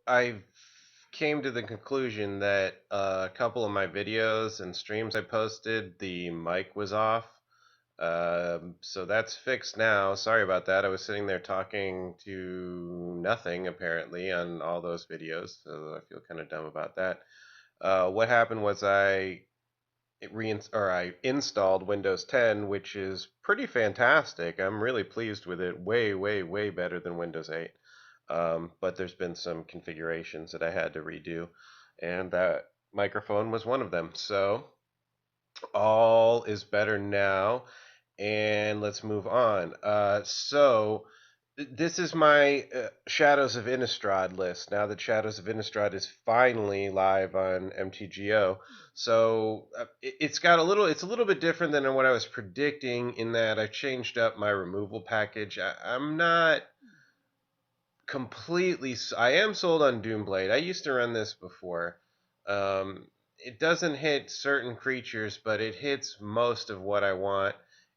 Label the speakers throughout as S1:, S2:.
S1: I came to the conclusion that a couple of my videos and streams I posted, the mic was off. So that's fixed now. Sorry about that. I was sitting there talking to nothing apparently on all those videos, so I feel kind of dumb about that. What happened was I installed Windows 10, which is pretty fantastic. I'm really pleased with it. Way, way, way better than Windows 8. But there's been some configurations that I had to redo, and that microphone was one of them. So all is better now, and let's move on. This is my Shadows of Innistrad list. Now that Shadows of Innistrad is finally live on MTGO, so it's a little bit different than what I was predicting in that I changed up my removal package. I'm not completely. I am sold on Doomblade. I used to run this before. It doesn't hit certain creatures, but it hits most of what I want.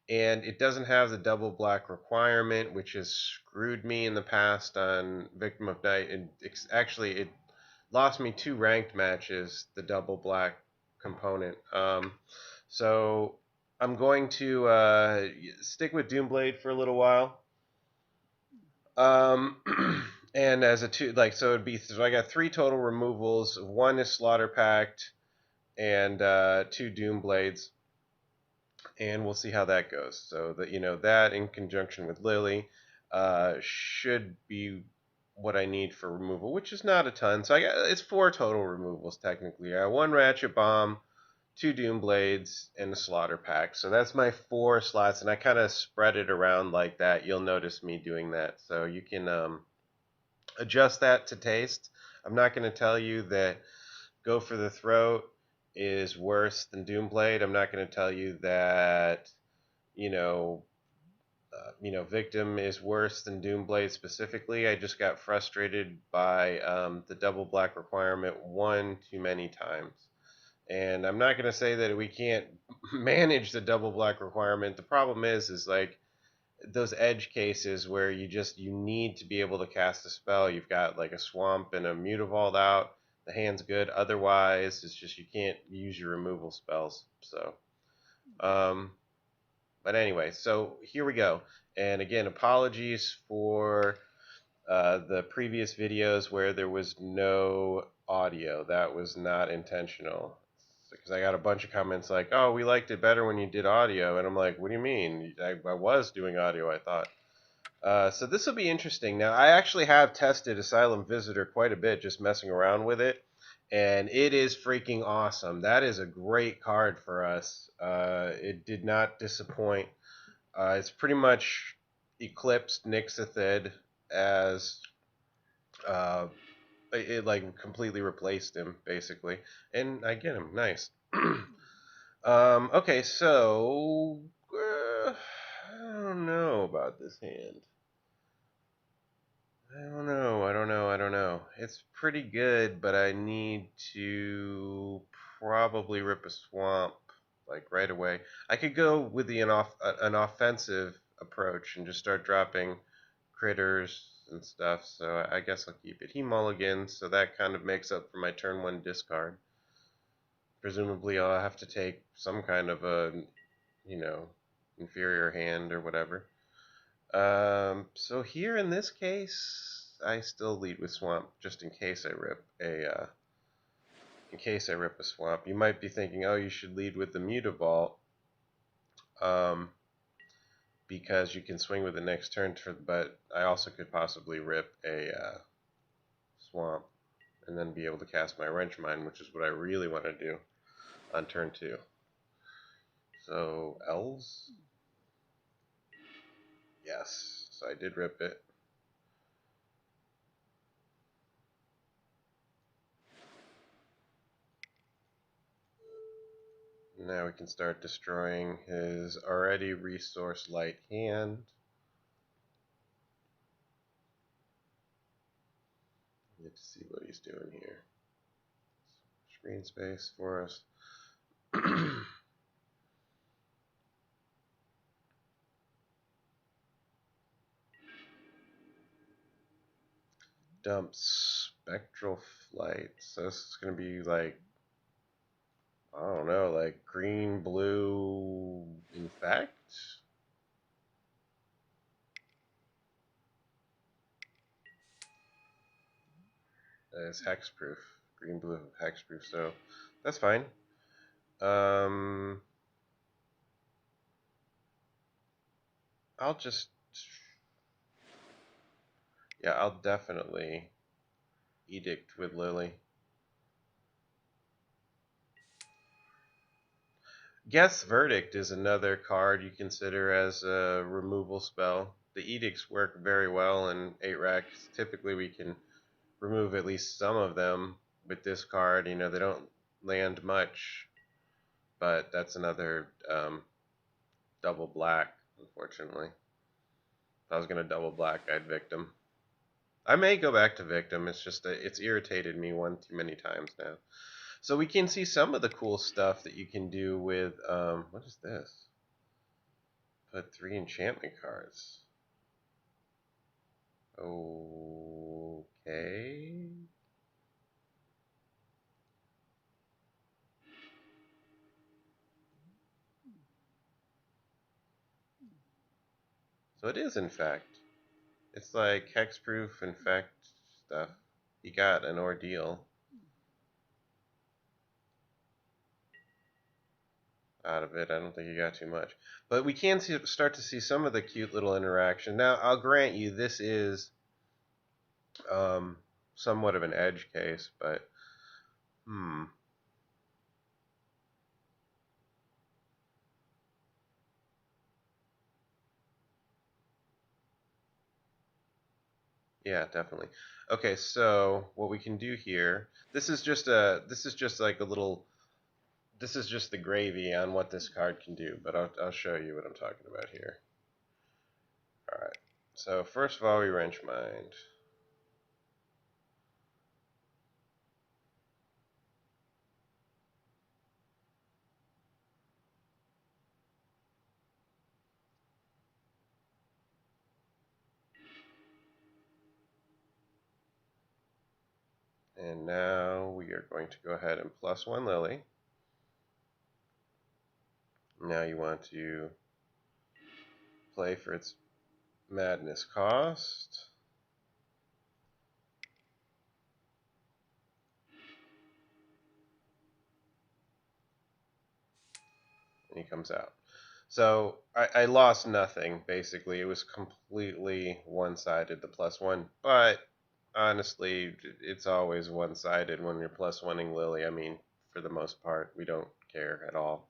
S1: And it doesn't have the double black requirement, which has screwed me in the past on Victim of Night. And actually, it lost me 2 ranked matches, the double black component. So I'm going to stick with Doomblade for a little while. And as a two, like, so it'd be, so I got 3 total removals. 1 is Slaughter Pact, and 2 Doom Blades, and we'll see how that goes. So that, that in conjunction with Lily should be what I need for removal, which is not a ton. So it's 4 total removals technically. I got 1 Ratchet Bomb, 2 Doom Blades, and a Slaughter Pact. So that's my 4 slots, and I kind of spread it around like that. You'll notice me doing that. So you can adjust that to taste. I'm not going to tell you that Go for the Throat is worse than Doomblade. I'm not going to tell you that, Victim is worse than Doomblade specifically. I just got frustrated by the double black requirement one too many times. And I'm not going to say that we can't manage the double black requirement. The problem is like those edge cases where you need to be able to cast a spell. You've got like a swamp and a Mutavault out. The hand's good. Otherwise, it's just you can't use your removal spells. So, but anyway, so here we go. And again, apologies for the previous videos where there was no audio. That was not intentional. Because I got a bunch of comments like, "Oh, we liked it better when you did audio," and I'm like, "What do you mean? I was doing audio, I thought." So this will be interesting. Now, I actually have tested Asylum Visitor quite a bit, just messing around with it, and it is freaking awesome. That is a great card for us. It did not disappoint. It's pretty much eclipsed Nyxathid as it like completely replaced him basically, and I get him nice. Okay, so I don't know about this hand. I don't know. It's pretty good, but I need to probably rip a swamp like right away. I could go with an offensive approach and just start dropping critters and stuff. So I guess I'll keep it. He mulligans, so that kind of makes up for my turn 1 discard. Presumably I'll have to take some kind of a, inferior hand or whatever. So here in this case, I still lead with swamp just in case I rip a swamp. You might be thinking, oh, you should lead with the Mutavault, because you can swing with the next turn. But I also could possibly rip a swamp and then be able to cast my Wrench Mine, which is what I really want to do on turn 2. So elves, yes. So I did rip it. Now we can start destroying his already resource light hand. Need to see what he's doing here. Screen space for us. Dump Spectral Flight. So this is going to be like, I don't know, like green, blue, infect? It's hexproof. Green, blue, hexproof, so that's fine. I'll just... Yeah, I'll definitely Edict with Lily. Guess Verdict is another card you consider as a removal spell. The Edicts work very well in 8 racks. Typically we can remove at least some of them with this card. You know, they don't land much, but that's another double black, unfortunately. If I was going to double black, I'd Victim. I may go back to Victim. It's just that it's irritated me one too many times now. So we can see some of the cool stuff that you can do with, what is this? Put 3 enchantment cards. Okay. So it is infect. It's like hexproof infect stuff. You got an ordeal out of it. I don't think you got too much. But we can start to see some of the cute little interaction. Now, I'll grant you this is somewhat of an edge case, but yeah, definitely. Okay, so what we can do here, this is just like a little, this is just the gravy on what this card can do, but I'll show you what I'm talking about here. Alright, so first of all we Wrench Mind. And now we are going to go ahead and +1 Lily. Now you want to play for its madness cost. And he comes out. So I lost nothing, basically. It was completely one-sided, the +1. But honestly, it's always one-sided when you're +1ing Lily. I mean, for the most part, we don't care at all.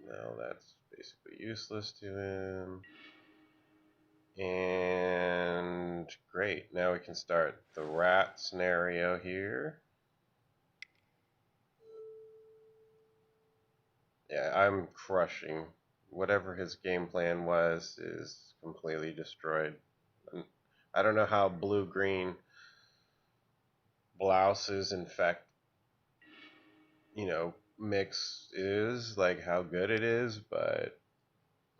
S1: Now that's basically useless to him. And great, now we can start the rat scenario here. Yeah, I'm crushing. Whatever his game plan was is completely destroyed. I don't know how blue-green blouses infect, mix is, like how good it is, but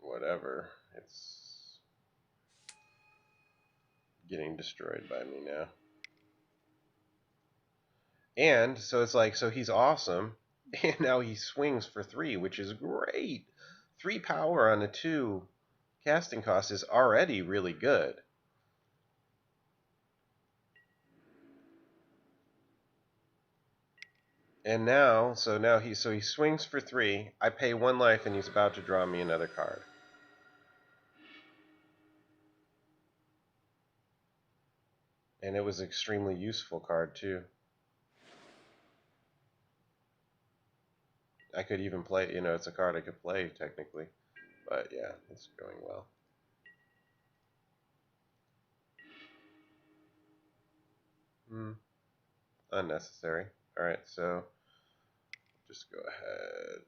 S1: whatever. It's getting destroyed by me now. And so it's like, so he's awesome, and now he swings for 3, which is great. 3 power on a 2 casting cost is already really good. And now, so he swings for 3. I pay 1 life, and he's about to draw me another card. And it was an extremely useful card too. I could even play, it's a card I could play technically. But yeah, it's going well. Unnecessary. Alright, so just go ahead.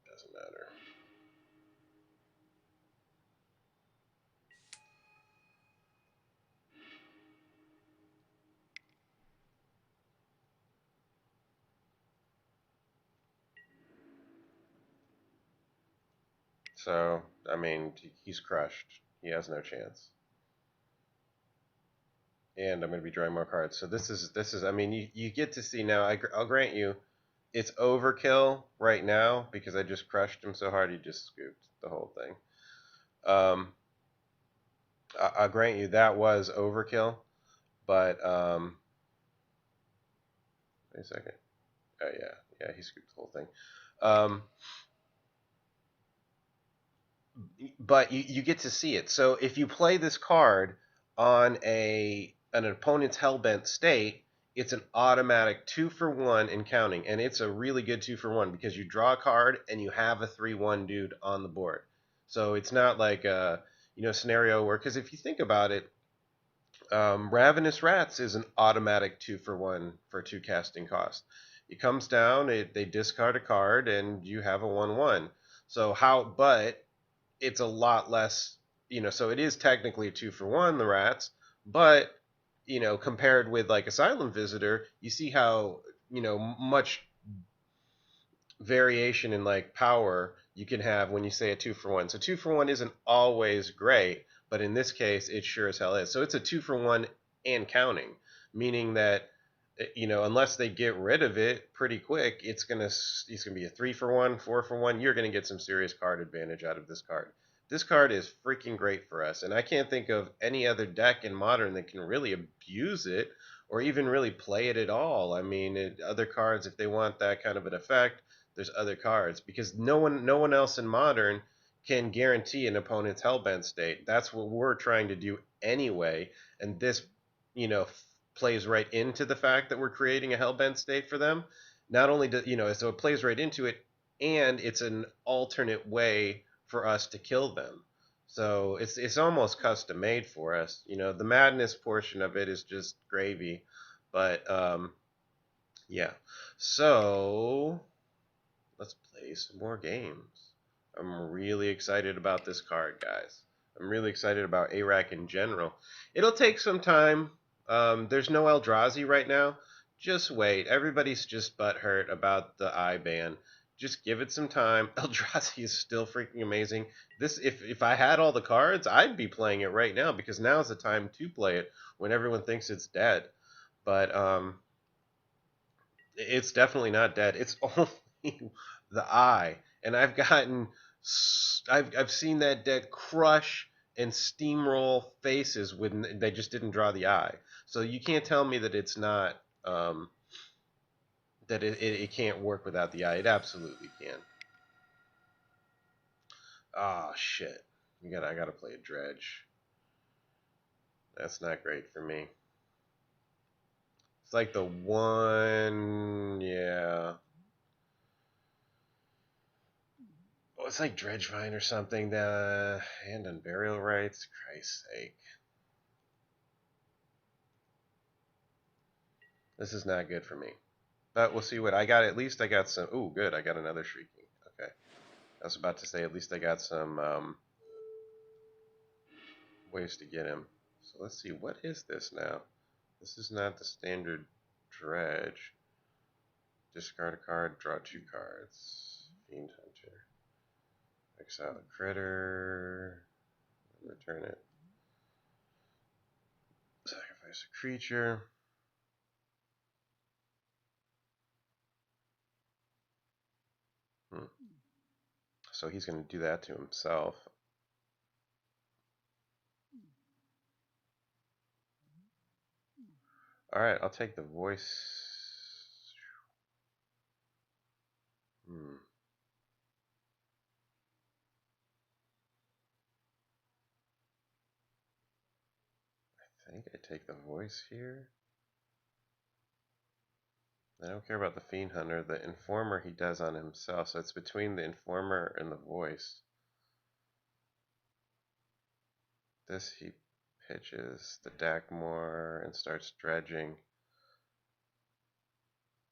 S1: Doesn't matter. So, I mean, he's crushed. He has no chance. And I'm going to be drawing more cards. So this is. I mean, you get to see now. I'll grant you, it's overkill right now because I just crushed him so hard he just scooped the whole thing. I'll grant you that was overkill, but wait a second. Oh yeah, he scooped the whole thing. Um, but you get to see it. So if you play this card on an opponent's hellbent state, it's an automatic 2-for-1 in counting, and it's a really good 2-for-1 because you draw a card and you have a 3/1 dude on the board. So it's not like a scenario where, because if you think about it, Ravenous Rats is an automatic 2-for-1 for 2 casting cost. It comes down, they discard a card, and you have a 1/1. So but it's a lot less, so it is technically a 2-for-1, the rats, but, compared with like Asylum Visitor, you see how, much variation in like power you can have when you say a 2-for-1. So 2-for-1 isn't always great, but in this case, it sure as hell is. So it's a 2-for-1 and counting, meaning that, unless they get rid of it pretty quick, it's gonna be a 3-for-1, 4-for-1. You're gonna get some serious card advantage out of this card. This card is freaking great for us, and I can't think of any other deck in Modern that can really abuse it or even really play it at all. I mean, other cards, if they want that kind of an effect, there's other cards because no one else in Modern can guarantee an opponent's hellbent state. That's what we're trying to do anyway, and this, plays right into the fact that we're creating a hellbent state for them. Not only so it plays right into it, and it's an alternate way for us to kill them. So it's almost custom made for us. The madness portion of it is just gravy, but yeah. So let's play some more games. I'm really excited about this card, guys. I'm really excited about ARAC in general. It'll take some time. There's no Eldrazi right now. Just wait. Everybody's just butthurt about the I ban. Just give it some time. Eldrazi is still freaking amazing. If I had all the cards, I'd be playing it right now because now's the time to play it when everyone thinks it's dead. But it's definitely not dead. It's only the eye, and I've seen that deck crush and steamroll faces when they just didn't draw the eye. So you can't tell me that it's not that it can't work without the eye. It absolutely can. Ah, shit. I gotta play a dredge. That's not great for me. It's like the one, yeah. Oh, it's like Dredge Vine or something. And on Burial Rites. Christ's sake. This is not good for me. But we'll see what I got. At least I got some. Ooh, good. I got another Shrieking. Okay. I was about to say, at least I got some ways to get him. So let's see. What is this now? This is not the standard Dredge. Discard a card, draw 2 cards. Fiend Hunter. Exile a critter. Return it. Sacrifice a creature. So he's going to do that to himself. Alright, I'll take the voice. I think I take the voice here. I don't care about the Fiend Hunter. The Informer he does on himself, so it's between the Informer and the voice. This he pitches the Dakmor and starts dredging.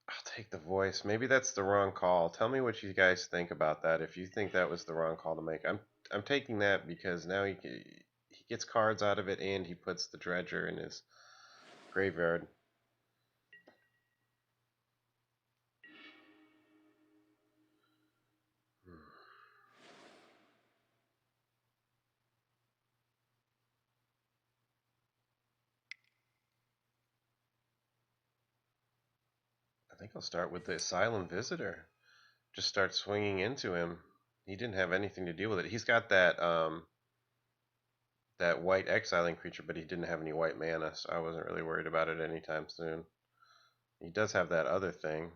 S1: I'll take the voice. Maybe that's the wrong call. Tell me what you guys think about that. If you think that was the wrong call to make, I'm taking that because now he gets cards out of it and he puts the Dredger in his graveyard. I'll start with the Asylum Visitor. Just start swinging into him. He didn't have anything to deal with it. He's got that that white exiling creature, but he didn't have any white mana, so I wasn't really worried about it anytime soon. He does have that other thing.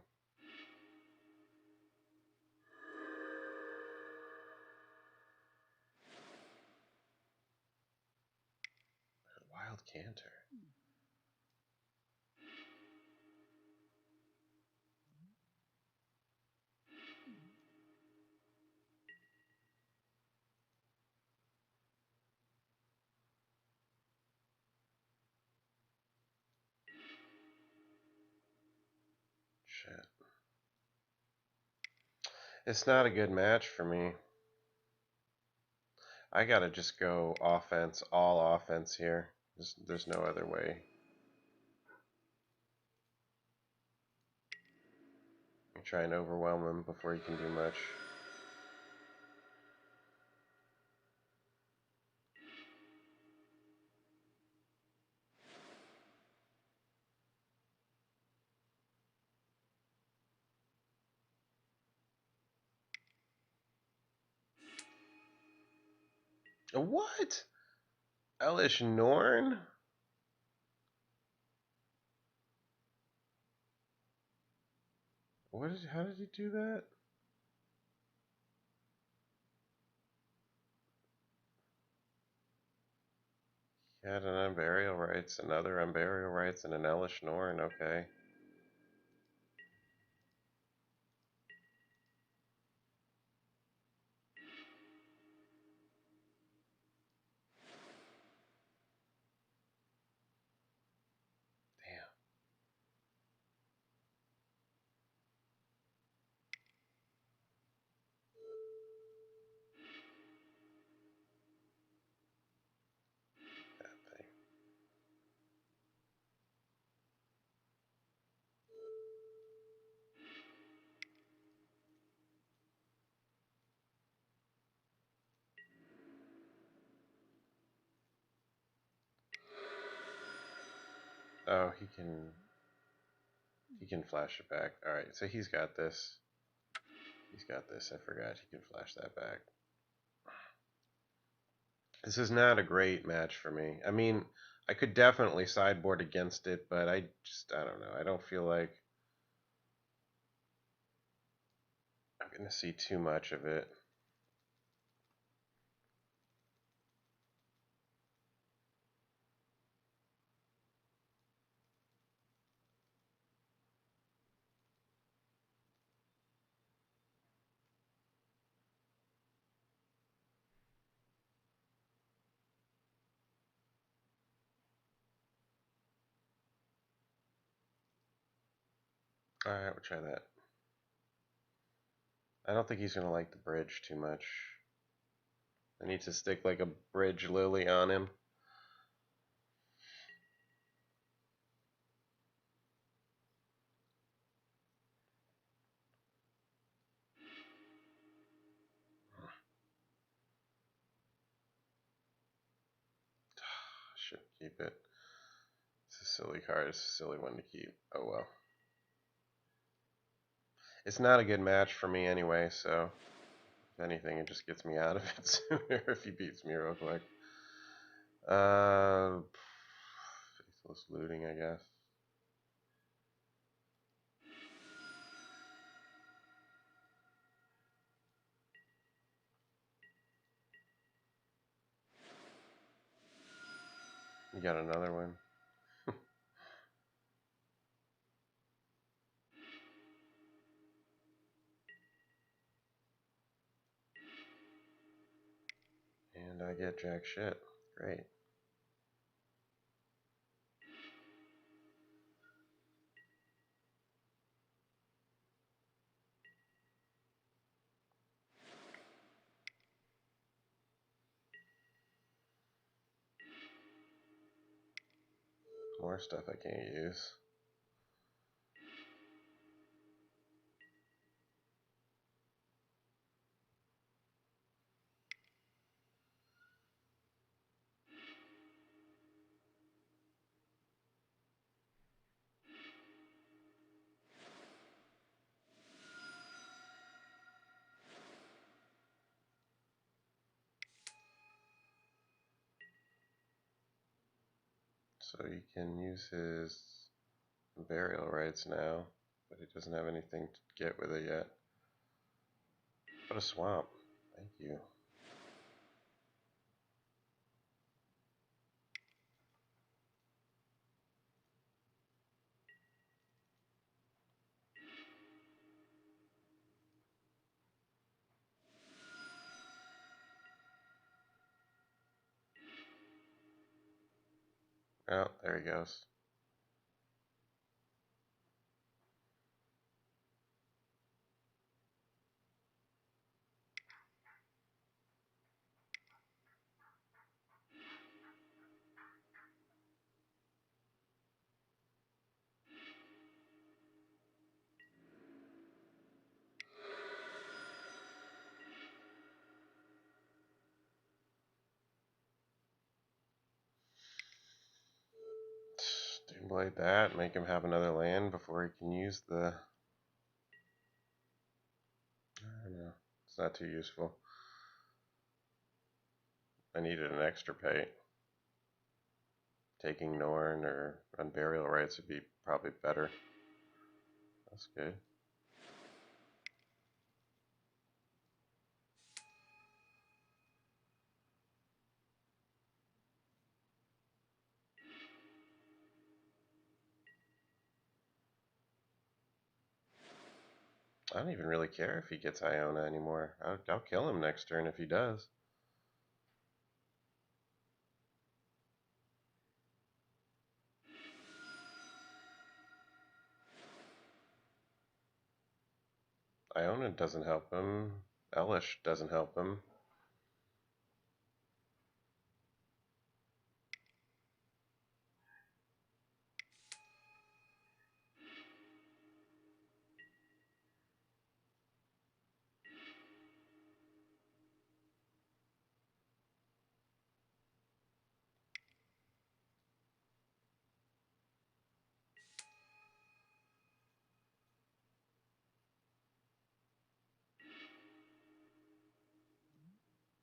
S1: Wild Canter. Shit. It's not a good match for me. I gotta just go offense, all offense here. There's no other way. Try and overwhelm him before he can do much. What? Elish Norn? How did he do that? He had an Unburial Rites, another Unburial Rites, and an Elish Norn, okay. Damn. That thing. Oh, he can flash it back. Alright, so he's got this. He's got this. I forgot he can flash that back. This is not a great match for me. I mean, I could definitely sideboard against it, but I don't know. I don't feel like I'm going to see too much of it. Alright, we'll try that. I don't think he's going to like the bridge too much. I need to stick like a bridge lily on him. Should keep it. It's a silly card. It's a silly one to keep. Oh well. It's not a good match for me anyway, so if anything, it just gets me out of it sooner if he beats me real quick. Faithless Looting, I guess. You got another one. And I get jack shit. Great. More stuff I can't use. So he can use his burial rights now, but he doesn't have anything to get with it yet. What a swamp. Thank you. Oh, there he goes. Doomblade that, make him have another land before he can use the... I don't know. It's not too useful. I needed an Extirpate. Taking Norn or Unburial Rights would be probably better. That's good. I don't even really care if he gets Iona anymore. I'll kill him next turn if he does. Iona doesn't help him. Elish doesn't help him.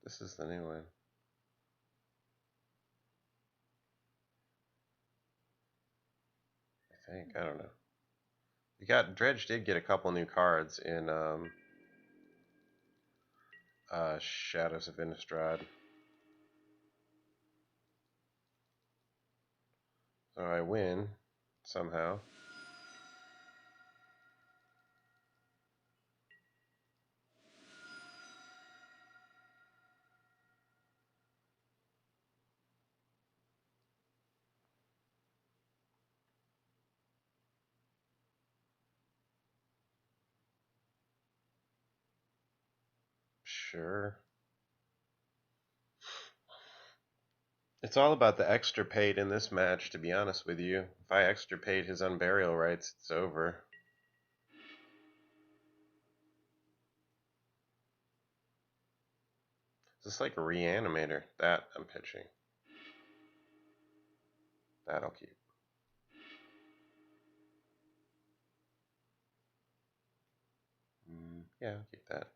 S1: This is the new one. I think. I don't know. You got Dredge did get a couple new cards in Shadows of Innistrad. So I win somehow. Sure. It's all about the Extirpate in this match, to be honest with you. If I Extirpate his Unburial Rights, it's over. Is this like a Reanimator? That I'm pitching. That I'll keep. Yeah, I'll keep that.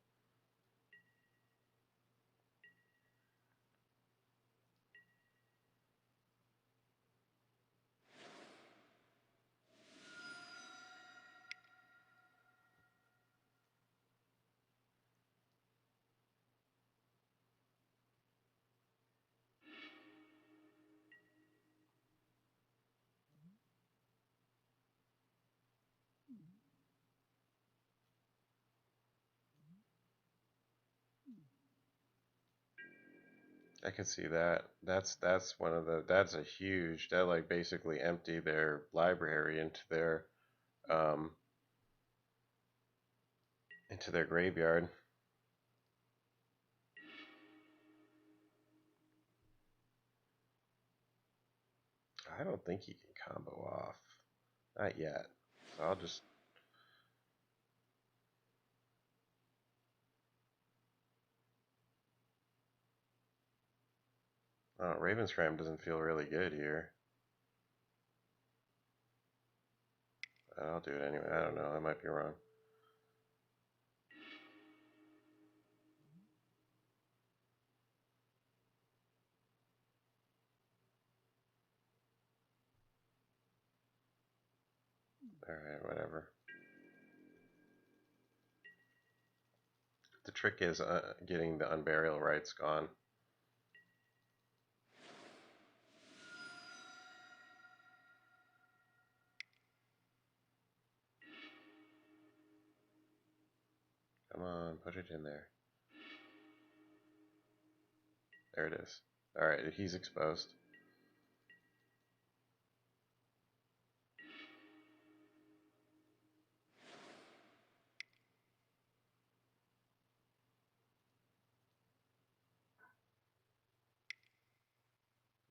S1: I could see that. That's one of the that's a huge that like basically empty their library um into their graveyard. I don't think he can combo off. Not yet. So I'll just Ravenscram doesn't feel really good here. I'll do it anyway. I don't know. I might be wrong. Alright, whatever. The trick is getting the unburial rights gone. Come on, put it in there. There it is. Alright, he's exposed.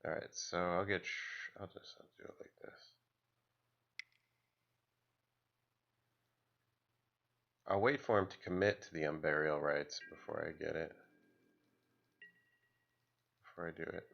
S1: Alright, so I'll do it like this. I'll wait for him to commit to the unburial rights before I get it. Before I do it.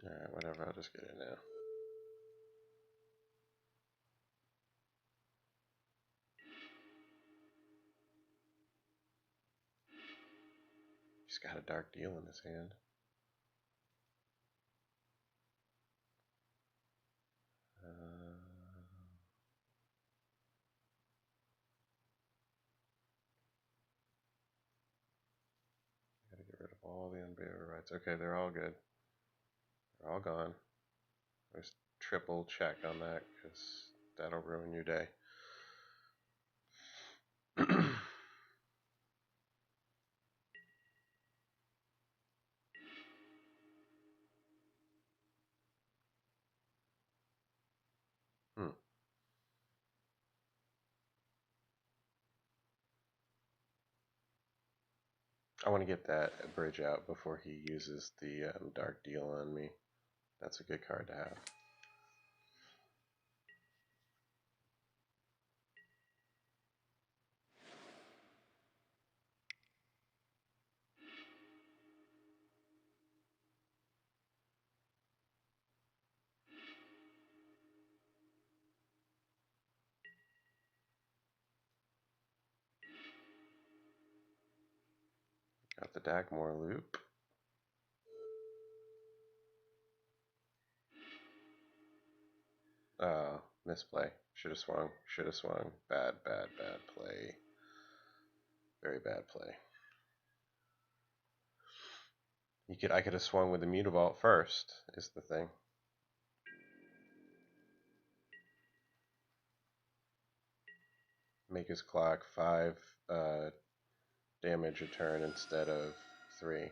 S1: Alright, whatever, I'll just get it now. He's got a dark deal in his hand. Gotta get rid of all the unburial rights. Okay, they're all good. They're all gone. There's triple check on that because that'll ruin your day. I want to get that bridge out before he uses the dark deal on me. That's a good card to have. Got the Dakmor loop. Oh, misplay. Should have swung. Should have swung. Bad, bad, bad play. Very bad play. I could have swung with the Mutavault first, is the thing. Make his clock 5 damage a turn instead of 3.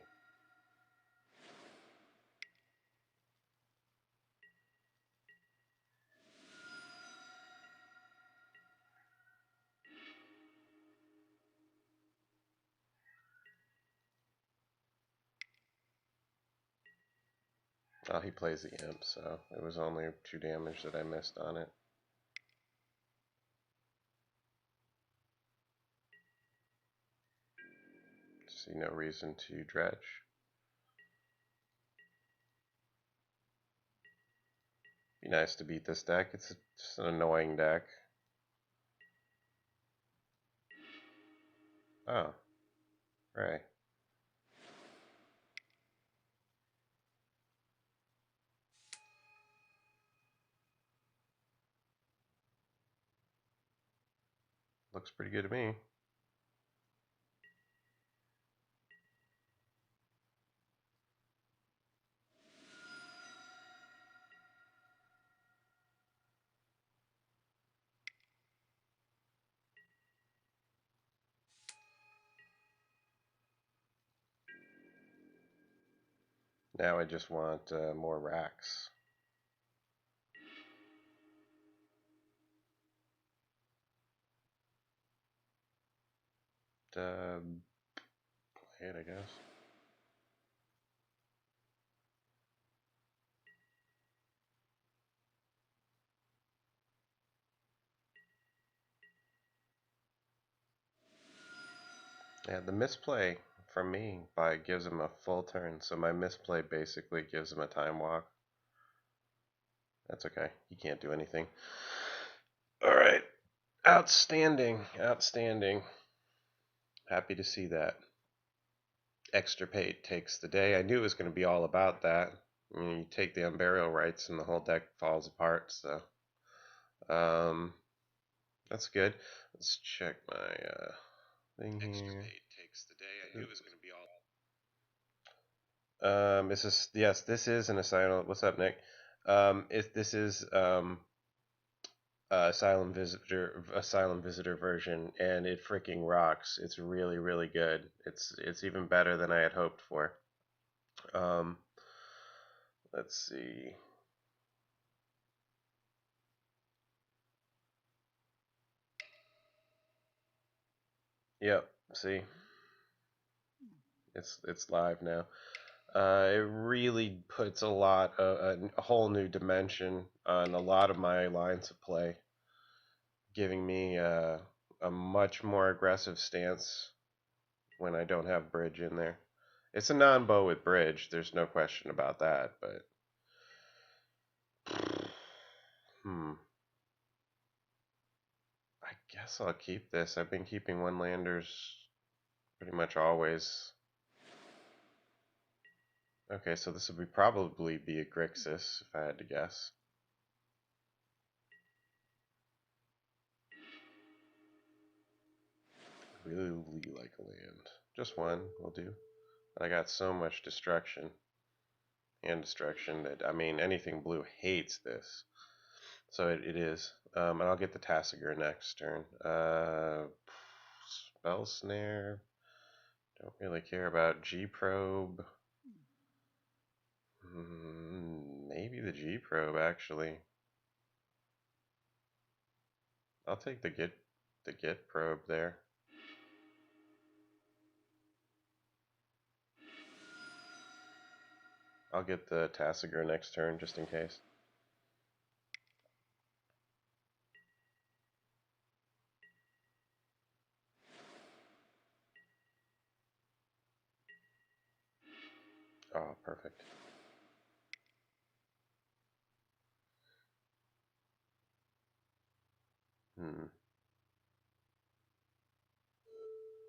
S1: Oh, he plays the imp, so it was only 2 damage that I missed on it. See no reason to dredge. Be nice to beat this deck. It's just an annoying deck. Oh, right. Looks pretty good to me. Now I just want more racks. Play it, I guess. Yeah, the misplay from me by gives him a full turn. So my misplay basically gives him a time walk. That's okay. He can't do anything. All right. Outstanding. Outstanding. Happy to see that. Extirpate takes the day. I knew it was going to be all about that. I mean, you take the Unburial Rites and the whole deck falls apart. So, that's good. Let's check my thing here. Extirpate takes the day. I knew it was going to be all. This is yes. This is an Asylum. What's up, Nick? This is Asylum Visitor version, and it freaking rocks. It's really, really good. It's even better than I had hoped for. Let's see. Yep. See, it's live now. It really puts a whole new dimension on a lot of my lines of play, giving me a much more aggressive stance when I don't have bridge in there. It's a non-bow with bridge, there's no question about that, but I guess I'll keep this. I've been keeping one-landers pretty much always. Okay, so this would probably be a Grixis, if I had to guess. Really like a land. Just one will do. I got so much destruction that, I mean, anything blue hates this. So it is. And I'll get the Tassiger next turn. Spell Snare. Don't really care about G-Probe. Maybe the G-Probe, actually. I'll take the Git Probe there. I'll get the Tassiger next turn, just in case. Oh, perfect.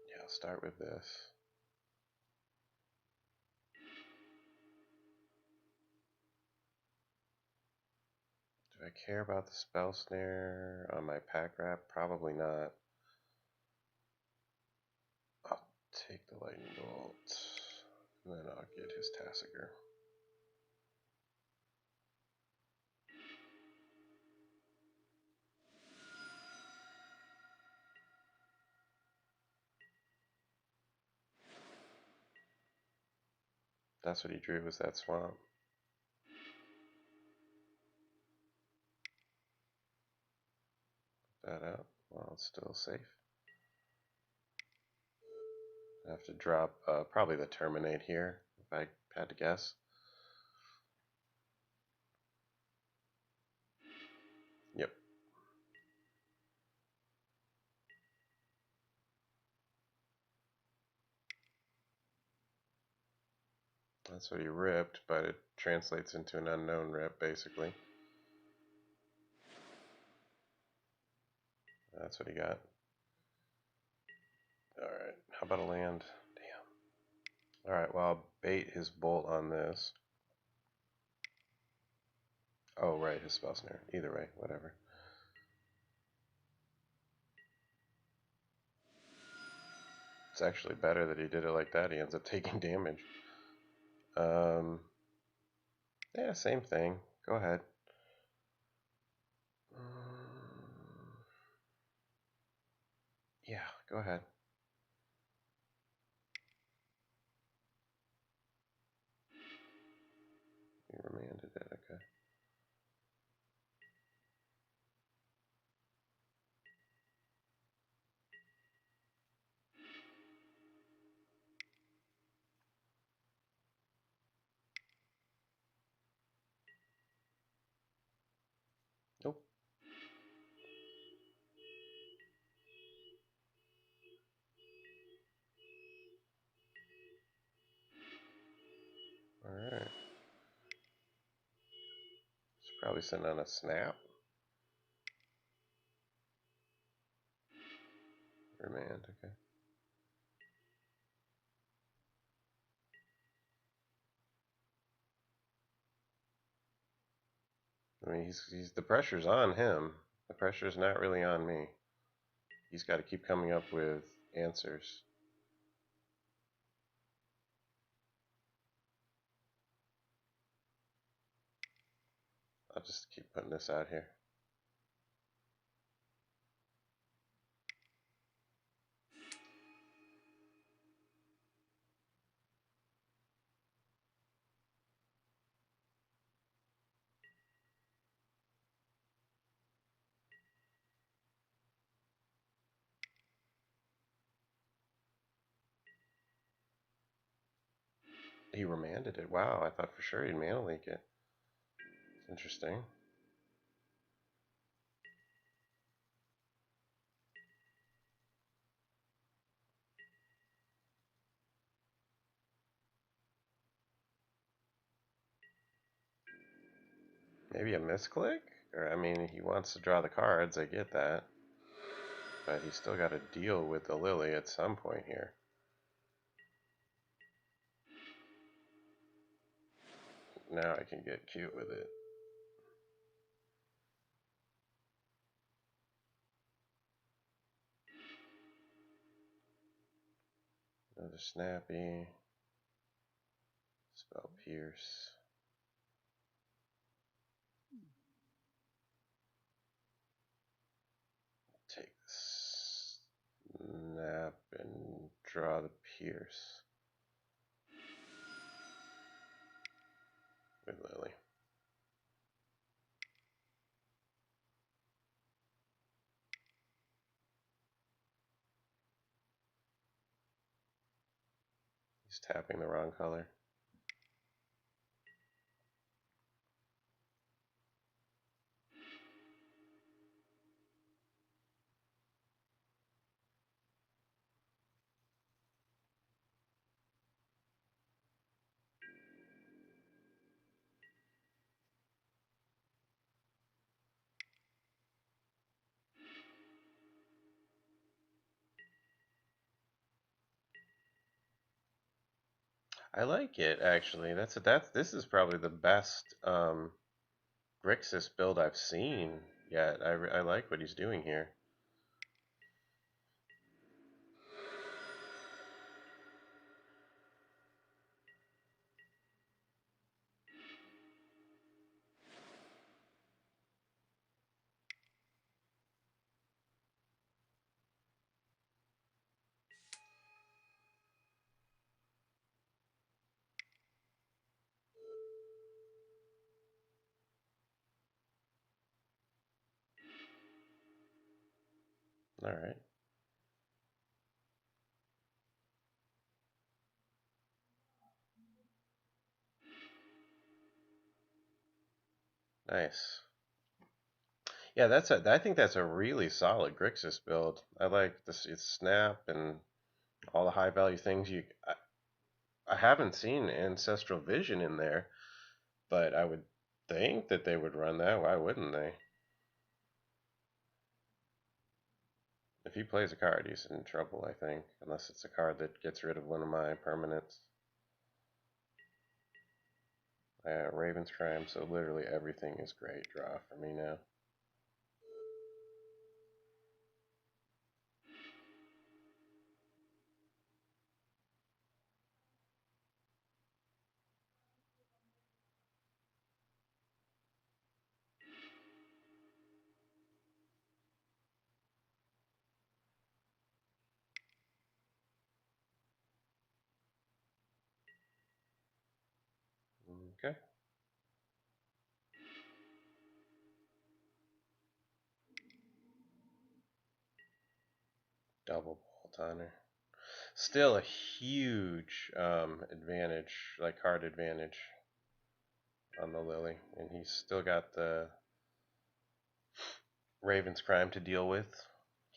S1: Yeah, I'll start with this. Do I care about the Spell Snare on my Pack Wrap? Probably not. I'll take the Lightning Bolt, and then I'll get his Tassiger. That's what he drew, was that swamp. Put that out while it's still safe. I have to drop probably the Terminate here, if I had to guess. Yep. That's what he ripped, but it translates into an unknown rip, basically. That's what he got. Alright, how about a land? Damn. Alright, well, I'll bait his bolt on this. Oh, right, his Spell Snare. Either way, whatever. It's actually better that he did it like that. He ends up taking damage. Yeah, same thing. Go ahead. Yeah, go ahead. You remanded it, okay. Nope. Probably sitting on a snap. Remand, okay. I mean, he's the pressure's on him. The pressure's not really on me. He's got to keep coming up with answers. I'll just keep putting this out here. He remanded it. Wow, I thought for sure he'd mana leak it. It's interesting. Maybe a misclick? Or, I mean, he wants to draw the cards, I get that. But he's still got to deal with the Lily at some point here. Now I can get cute with it. Another snappy. Spell pierce. Take this snap and draw the pierce with Lily. He's tapping the wrong color. I like it actually. This is probably the best Grixis build I've seen yet. I like what he's doing here. All right. Nice. Yeah, I think that's a really solid Grixis build. I like this its snap and all the high value things I haven't seen Ancestral Vision in there, but I would think that they would run that. Why wouldn't they? If he plays a card, he's in trouble, I think, unless it's a card that gets rid of one of my permanents. Raven's Crime, so literally everything is great draw for me now. Okay. Double Bolt on her. Still a huge advantage, like card advantage on the Lily. And he's still got the Raven's Crime to deal with.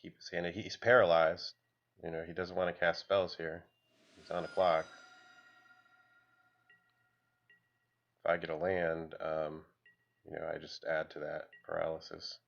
S1: Keep his hand. He's paralyzed. You know, he doesn't want to cast spells here. He's on a clock. If I get a land, you know, I just add to that paralysis.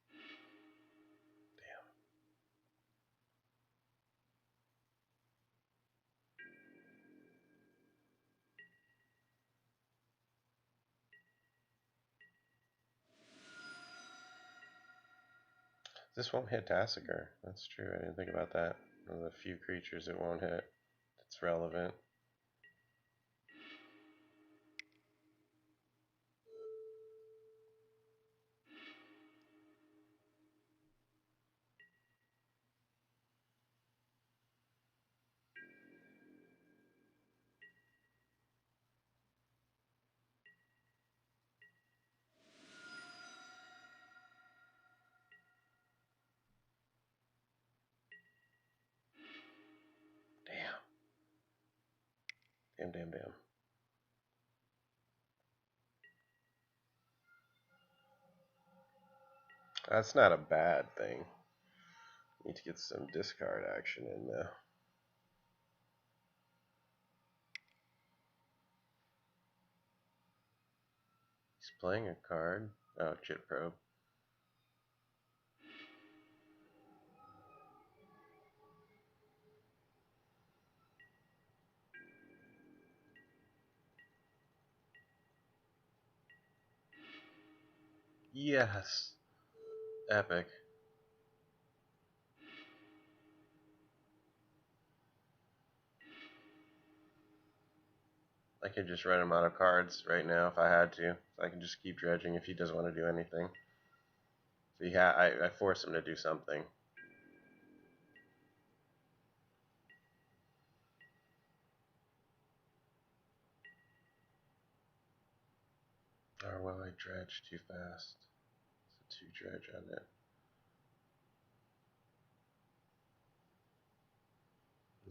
S1: This won't hit Tassiger. That's true. I didn't think about that. One of the few creatures it won't hit. It's relevant. Damn. Damn. That's not a bad thing. Need to get some discard action in though. He's playing a card. Oh, Chit Probe. Yes. Epic. I could just run him out of cards right now if I had to. I can just keep dredging if he doesn't want to do anything. So I force him to do something. Or will I dredge too fast? It's a 2 dredge on it.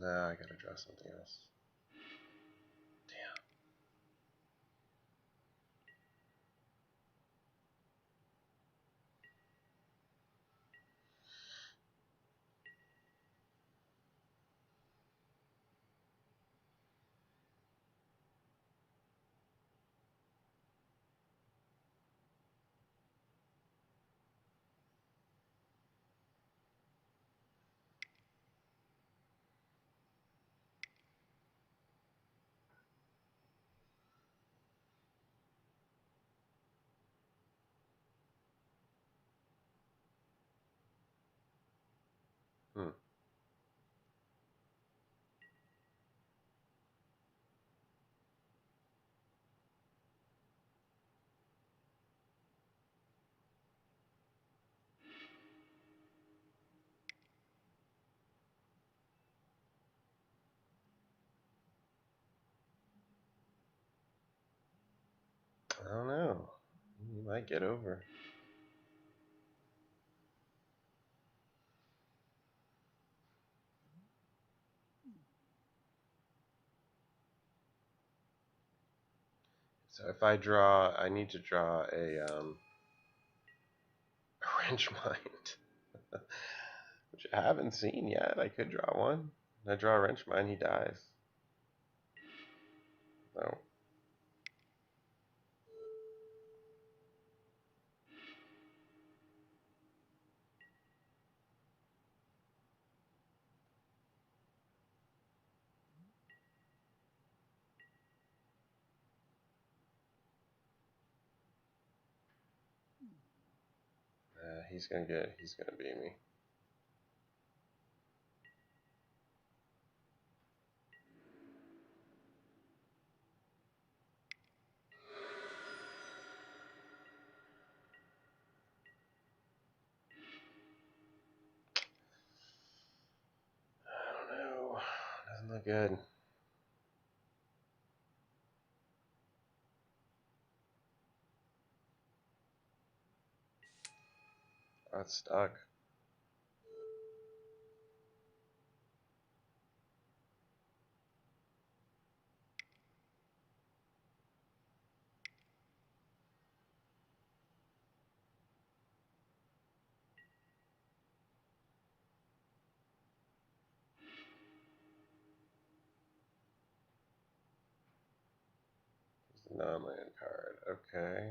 S1: No, I gotta draw something else. Damn. I don't know. You might get over. So if I draw, I need to draw a Wrench Mind, which I haven't seen yet. I could draw one. I draw a Wrench Mind, he dies. No. He's gonna beat me. I don't know. Doesn't look good. Oh, it's stuck. Non-land card. Okay.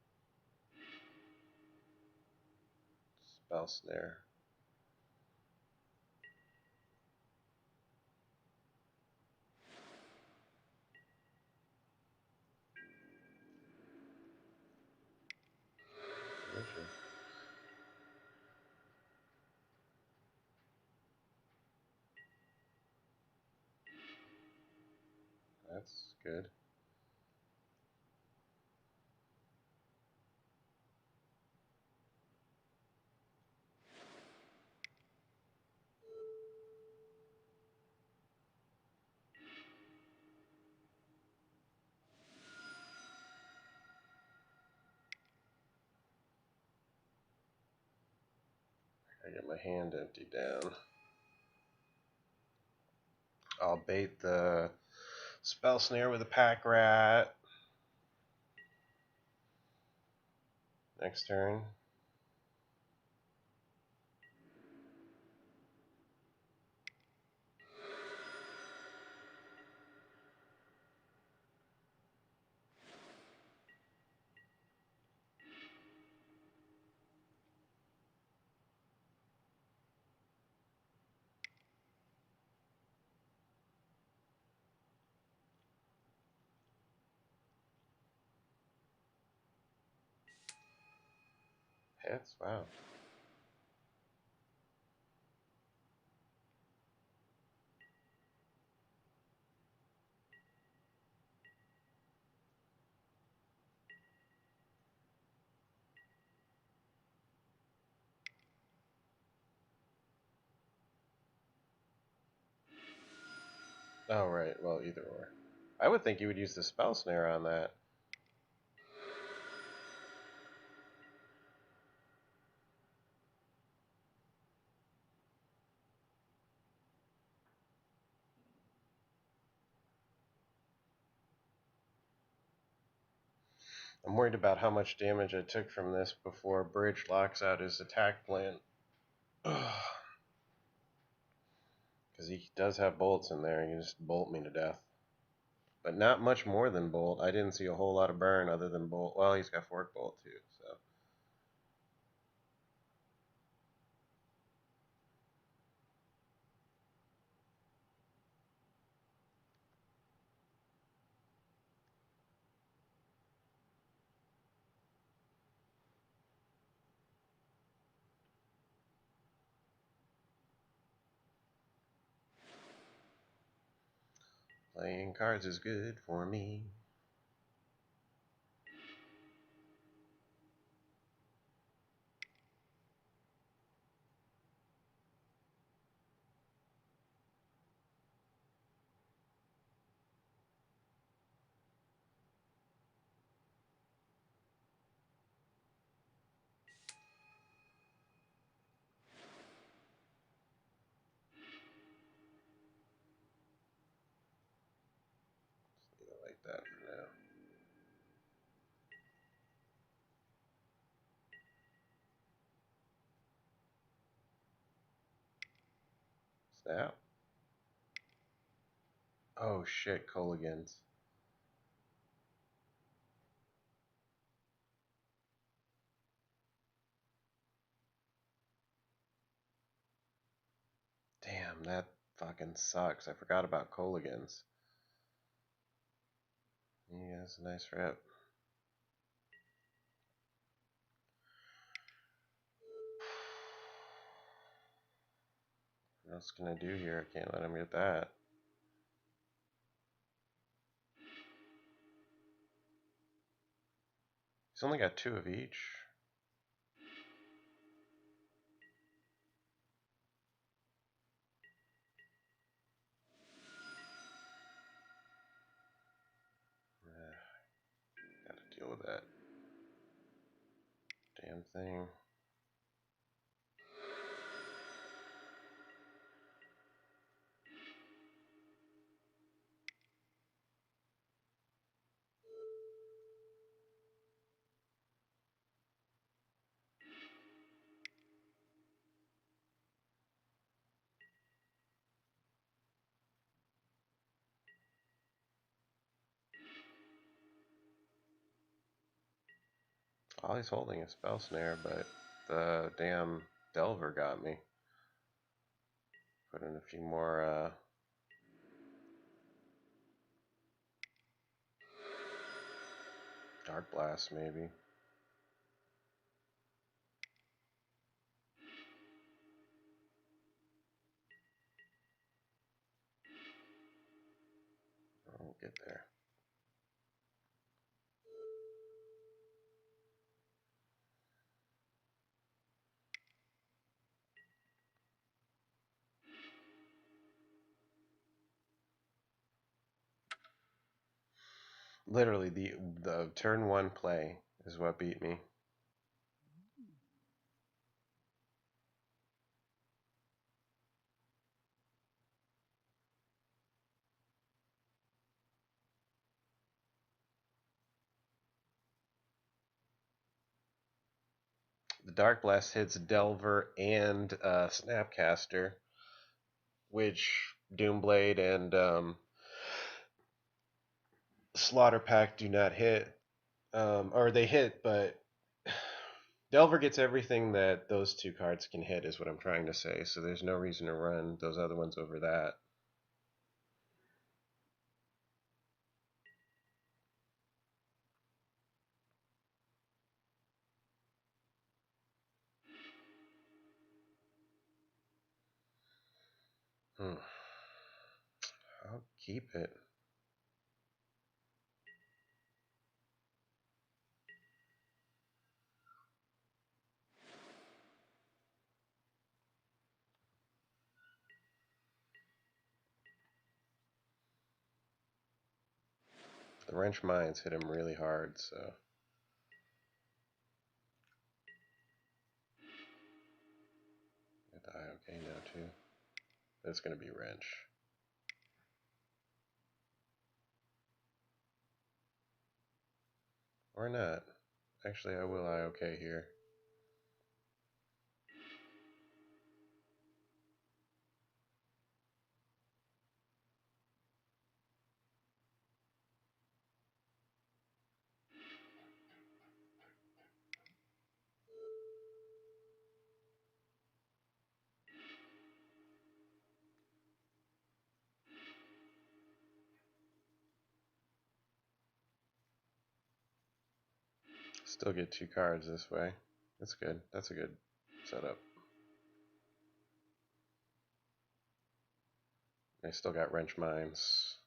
S1: Spell Snare. That's good. I get my hand emptied down. I'll bait the Spell Snare with a Pack Rat. Next turn. Hits? Wow. Oh, right. Well, either or. I would think you would use the Spell Snare on that. I'm worried about how much damage I took from this before Bridge locks out his attack plan. Because he does have bolts in there. He can just bolt me to death. But not much more than bolt. I didn't see a whole lot of burn other than bolt. Well, he's got fork bolt too, so. Playing cards is good for me. Leave it like that for now. Snap. Oh shit, Colligans. Damn, that fucking sucks. I forgot about Colligans. He has a nice rep. What else can I do here? I can't let him get that. He's only got 2 of each. Gotta deal with that damn thing. All he's holding is Spell Snare, but the damn Delver got me. Put in a few more Darkblast maybe. I won't get there. Literally, the turn 1 play is what beat me. The Darkblast hits Delver and Snapcaster, which Doomblade and Slaughter Pact do not hit. Or they hit, but Delver gets everything that those two cards can hit, is what I'm trying to say. So there's no reason to run those other ones over that. I'll keep it. The Wrench Mines hit him really hard, so. Get the IOK now, too. It's going to be Wrench. Or not. Actually, I will IOK here. Still get 2 cards this way. That's good. That's a good setup. I still got Wrench Mines.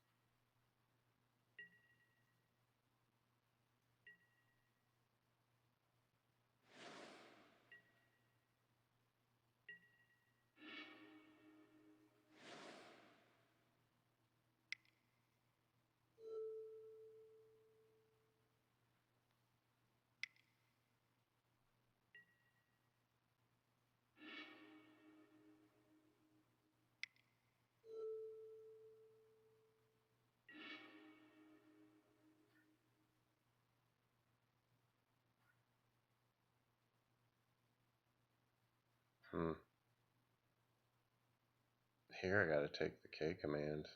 S1: Here I gotta take the K command.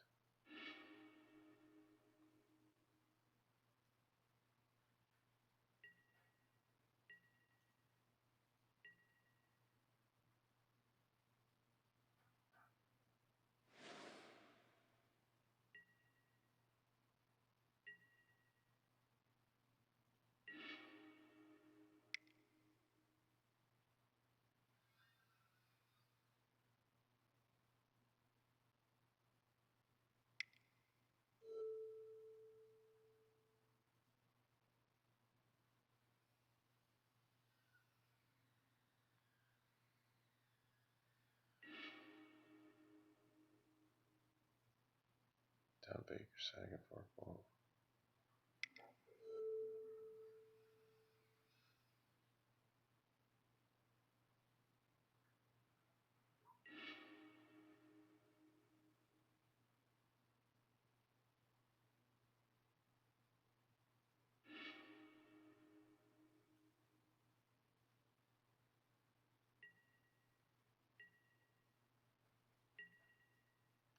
S1: Down Baker, Sagan, Forkbolt.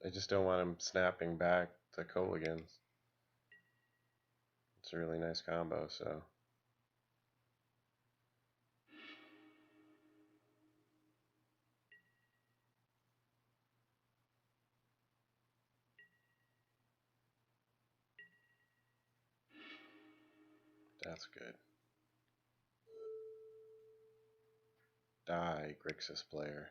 S1: I just don't want him snapping back to Colligans. It's a really nice combo, so. That's good. Die, Grixis player.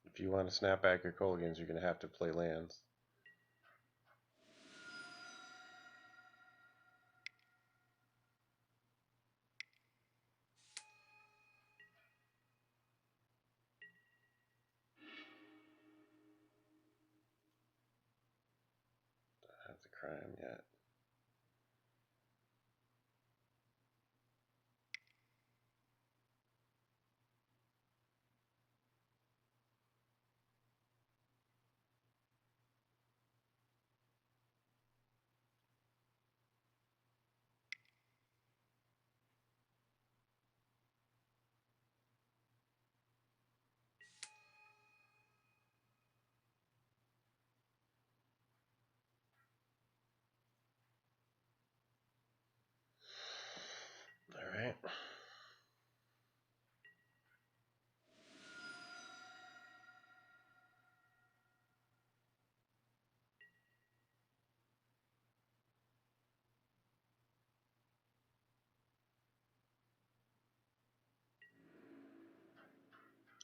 S1: If you want to snap back your Kolagans, you're going to have to play lands. Don't have the crime yet. All right.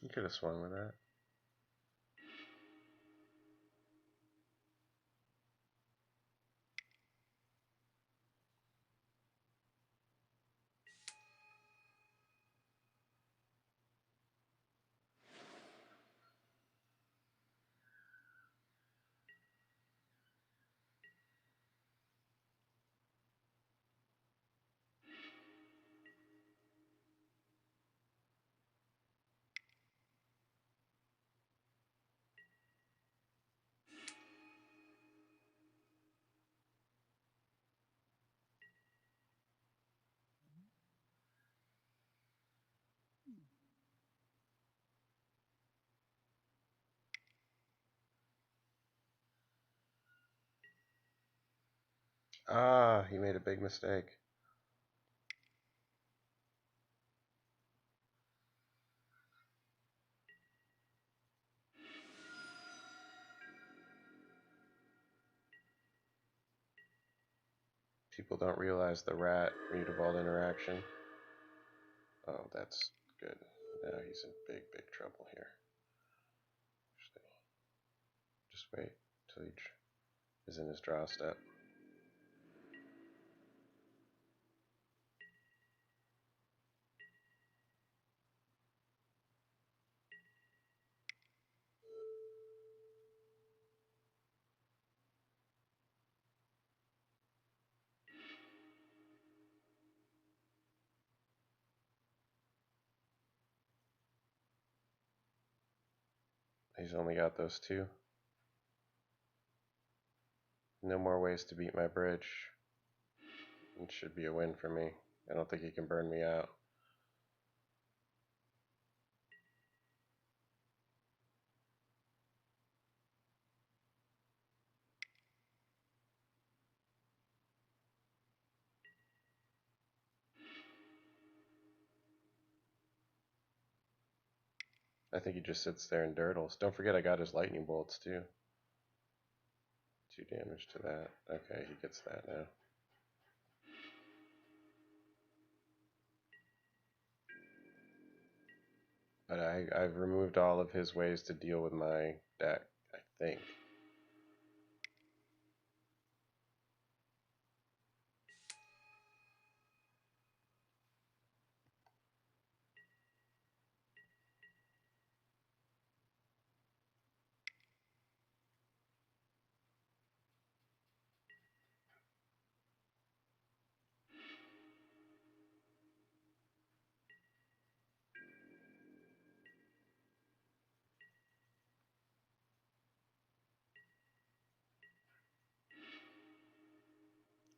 S1: You could have swung with that. Ah, he made a big mistake. People don't realize the rat Mutavault interaction. Oh, that's good. Now he's in big, big trouble here. Just wait till he is in his draw step. He's only got those two. No more ways to beat my bridge. It should be a win for me. I don't think he can burn me out. I think he just sits there and dirtles. Don't forget I got his lightning bolts too. 2 damage to that. Okay, he gets that now. But I've removed all of his ways to deal with my deck, I think.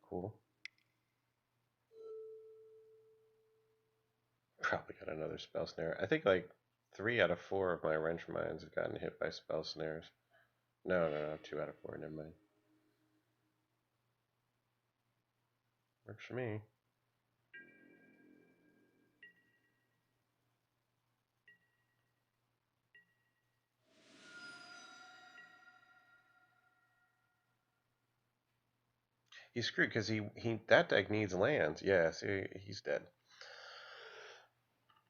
S1: Cool. Probably got another spell snare. I think like 3 out of 4 of my wrench mines have gotten hit by spell snares. No, 2 out of 4, never mind. Works for me. He's screwed because he that deck needs lands. Yeah, see, he's dead.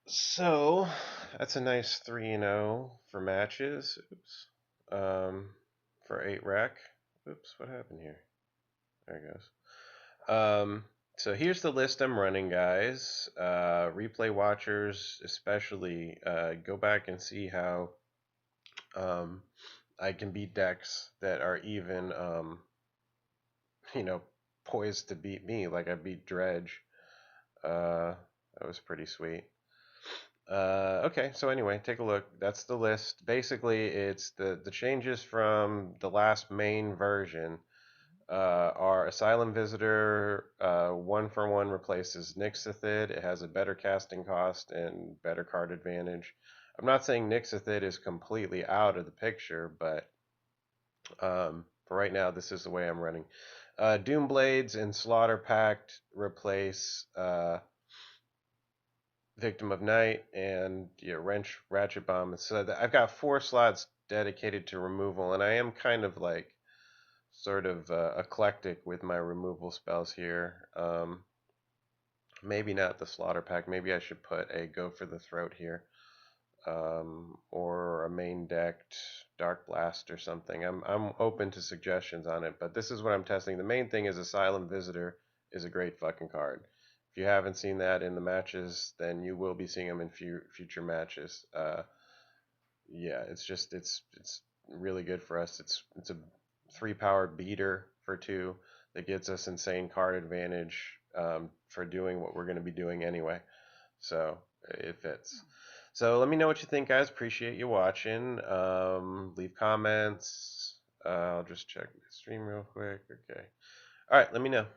S1: So that's a nice 3-0 for matches. Oops. For 8 rack. Oops, what happened here? There it goes. So here's the list I'm running, guys. Replay watchers, especially, go back and see how I can beat decks that are even, you know, poised to beat me. Like I beat Dredge. That was pretty sweet. Okay, so anyway, take a look. That's the list. Basically, it's the changes from the last main version. Our Asylum Visitor 1-for-1 replaces Nyxathid. It has a better casting cost and better card advantage. I'm not saying Nyxathid is completely out of the picture, but for right now, this is the way I'm running. Doomblades and Slaughter Pact replace Victim of Night and Ratchet Bomb. So I've got 4 slots dedicated to removal, and I am kind of like sort of eclectic with my removal spells here. Maybe not the Slaughter Pack. Maybe I should put a Go for the Throat here, or a main decked Darkblast or something. I'm open to suggestions on it, but this is what I'm testing. The main thing is Asylum Visitor is a great fucking card. If you haven't seen that in the matches, then you will be seeing them in future matches. Yeah, it's really good for us. It's a 3-power beater for 2 that gets us insane card advantage for doing what we're going to be doing anyway. So it fits. So let me know what you think, guys. Appreciate you watching. Leave comments. I'll just check my stream real quick. Okay. All right, let me know.